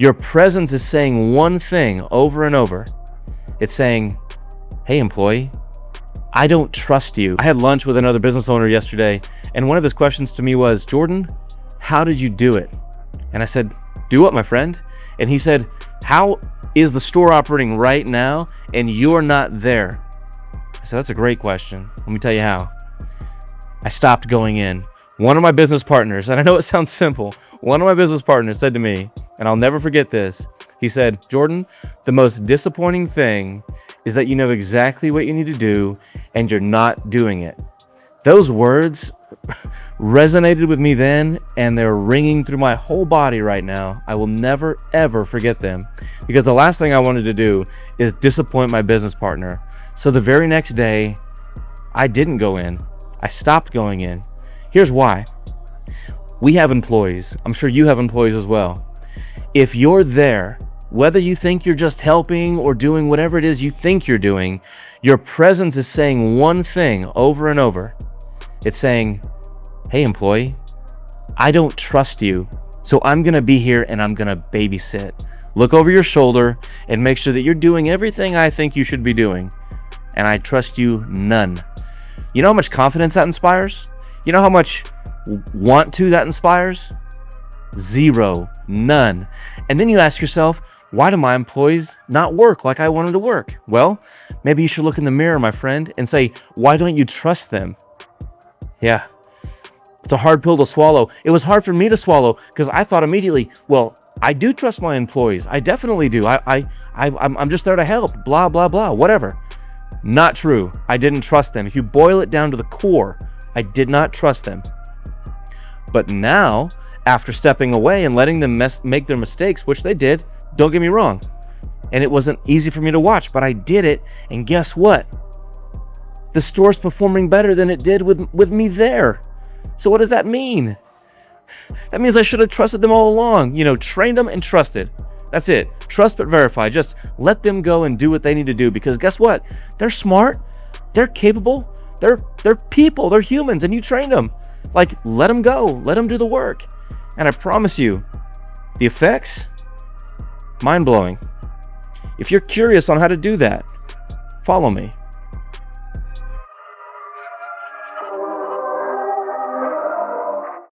Your presence is saying one thing over and over. It's saying, hey, employee, I don't trust you. I had lunch with another business owner yesterday, and one of his questions to me was, Jordan, how did you do it? And I said, do what, my friend? And he said, how is the store operating right now and you're not there? I said, that's a great question. Let me tell you how. I stopped going in. One of my business partners, and I know it sounds simple, one of my business partners said to me, and I'll never forget this, he said, Jordan, the most disappointing thing is that you know exactly what you need to do and you're not doing it. Those words resonated with me then, and they're ringing through my whole body right now. I will never, ever forget them, because the last thing I wanted to do is disappoint my business partner. So the very next day, I didn't go in. I stopped going in. Here's why. We have employees. I'm sure you have employees as well. If you're there, whether you think you're just helping or doing whatever it is you think you're doing, your presence is saying one thing over and over. It's saying, hey, employee, I don't trust you, so I'm going to be here and I'm going to babysit. Look over your shoulder and make sure that you're doing everything I think you should be doing, and I trust you none. You know how much confidence that inspires? You know how much want to that inspires? Zero, none. And then you ask yourself, why do my employees not work like I wanted to work? Well, maybe you should look in the mirror, my friend, and say, why don't you trust them? Yeah, it's a hard pill to swallow. It was hard for me to swallow because I thought immediately, well, I do trust my employees. I definitely do. I'm just there to help, blah, blah, blah, whatever. Not true. I didn't trust them. If you boil it down to the core, I did not trust them. But now, after stepping away and letting them make their mistakes, which they did, don't get me wrong, and it wasn't easy for me to watch, but I did it, and guess what? The store's performing better than it did with me there. So what does that mean? That means I should have trusted them all along. Trained them and trusted. That's it. Trust but verify. Just let them go and do what they need to do, because guess what? They're smart. They're capable. They're people. They're humans, and you trained them. Let them go. Let them do the work. And I promise you, the effects, mind-blowing. If you're curious on how to do that, follow me.